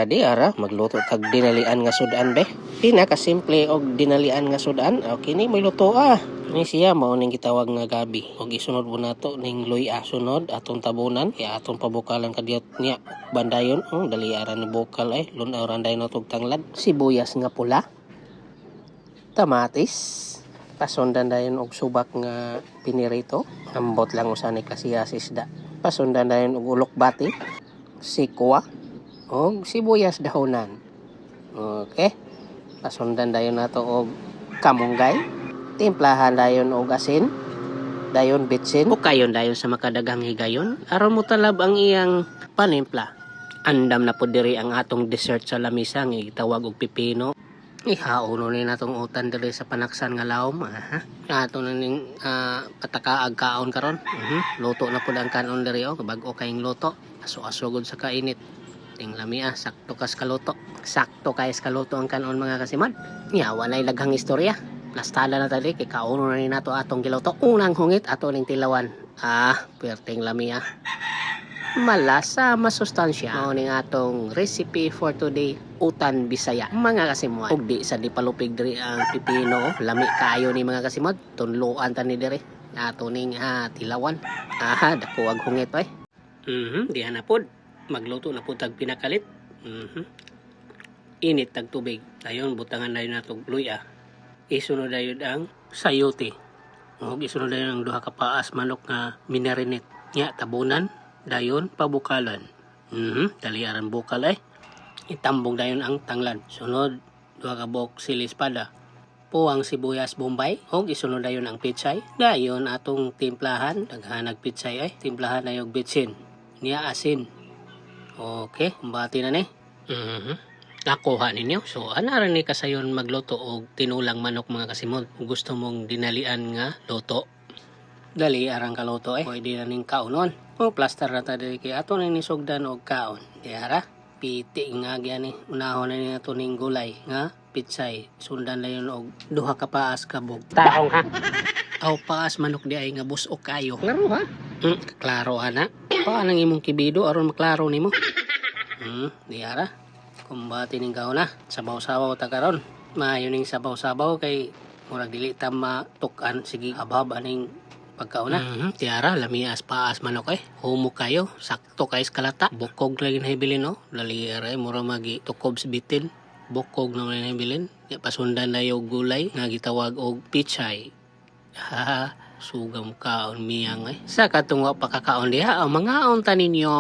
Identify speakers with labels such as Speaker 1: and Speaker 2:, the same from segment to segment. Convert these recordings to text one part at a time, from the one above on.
Speaker 1: Di ara magluto tag dinalian nga sudan be. Pinakasimple og dinalian nga sudan. Kini may luto Ni siya mao ning gitawag nga gabi. Og isunod mo nato ning luya sunod atong tabunan kay atong pabukalan kadiyot niya bandayon. Dali ara ni bukal lunaw randay na tug tanglad. Sibuyas nga pula. Kamatis. Pasundan dayon og subak nga pinirito. Ambot lang usa ni kasiyasis da. Pasundan dayon og ulok bati. Sikwa. Og sibuyas dahonan. Okay. Pasundan dayon nato og kamunggay. Timplahan dayon og asin. Dayon bitsin. Pukayon dayon sa makadagang higayon. Aron mo talab ang iyang panimpla. Andam na po diri ang atong dessert sa lamisa nga gitawag og pipino. Ihauno ni natong utan diri sa panaksan nga lawom. Ato na ning patakaag kaon karon. Luto na pud ang kanon diri bag-o kayong luto. Aso-aso gud sa kainit. Ting lamia sakto kas kaluto. Sakto kay kaluto ang kanon mga kasimad. Yawa na ilaghang istorya. Lastada na tadi kay kauno na ni nato atong giluto. Unang hungit ato ning tilawan. Perting lamia. Malasa, masustansya. Mao ning atong recipe for today, utan Bisaya. Mga kasimod, ug di sa di palupig diri ang pipino, lami kaayo ni mga kasimod. Tunluan ta ni diri. Ato ning tilawan. Dako ag hungit diha na pod. Magluto na pod tag pinakalit. Init tag tubig. Dayon butangan dayon natong luya. Isunod dayon ang sayote. Ug isunod dayon ang duha ka paas manok nga minarinate. Nya tabunan. Dayon pabukalan. Daliaran bukal Itambong dayon ang tanglad. Sunod, duha ka buok sili espada. Puwang sibuyas bombay. Og isunod dayon ang pitsay. Dayon atong timplahan. Daghanag pitsay Timplahan na yung bitsin. Niya asin. Okay, bati na ni. Nakuha ninyo. So, ana ni kasayon magluto og tinulang manok mga kasimod. Kung gusto mong dinalian nga luto. Dali arang kaluto pwede na ning kaonon. Plaster na ta diri kay ato ning nisugdan og kaon. Diara piti nga gyani unahon na ni ato ning gulay nga pitsay. Sundan na yun og duha ka paas kabog. Tahong Aw paas manok di ay nga busok kayo. Klaro klaro ana. Paano ang imong kibido aron maklaro nimo? Diara kumbati ning kaon sabaw-sabaw ta karon. Maayo ning sabaw-sabaw kay murag dili ta matukan sige abab aning pagkauna. Tiara, lamias paas manok Humok kayo. Sakto kayo kalata. Bukog lagi na hibilin Lali mura magi tukob sa bitin. Bukog na na hibilin. Pasundan na yung gulay. Nga gitawag og pichay. Sugam kaon miyang Sa katungwa pakakaon diha. Mga unta ninyo.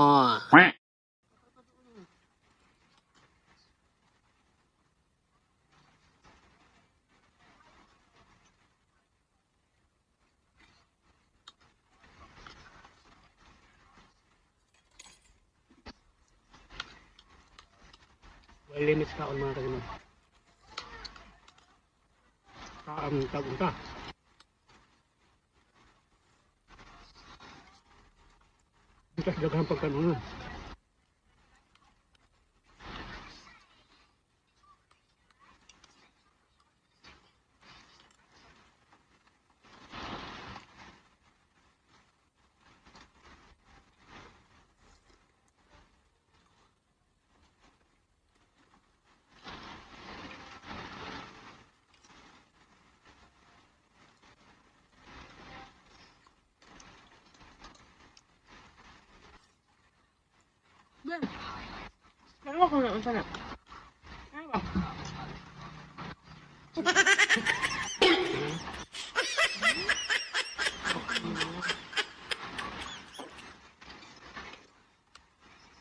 Speaker 1: May limits kaon mga kalimod. Tag-unta. Bikas daghang pagkanunan.
Speaker 2: Ano ko na unsa na? Ano ba?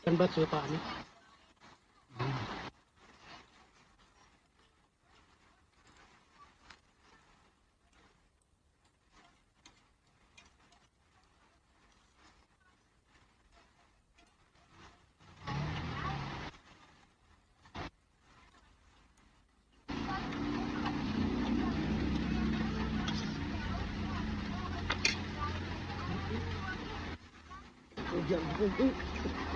Speaker 1: Kan ba suka ni?
Speaker 2: Diyan.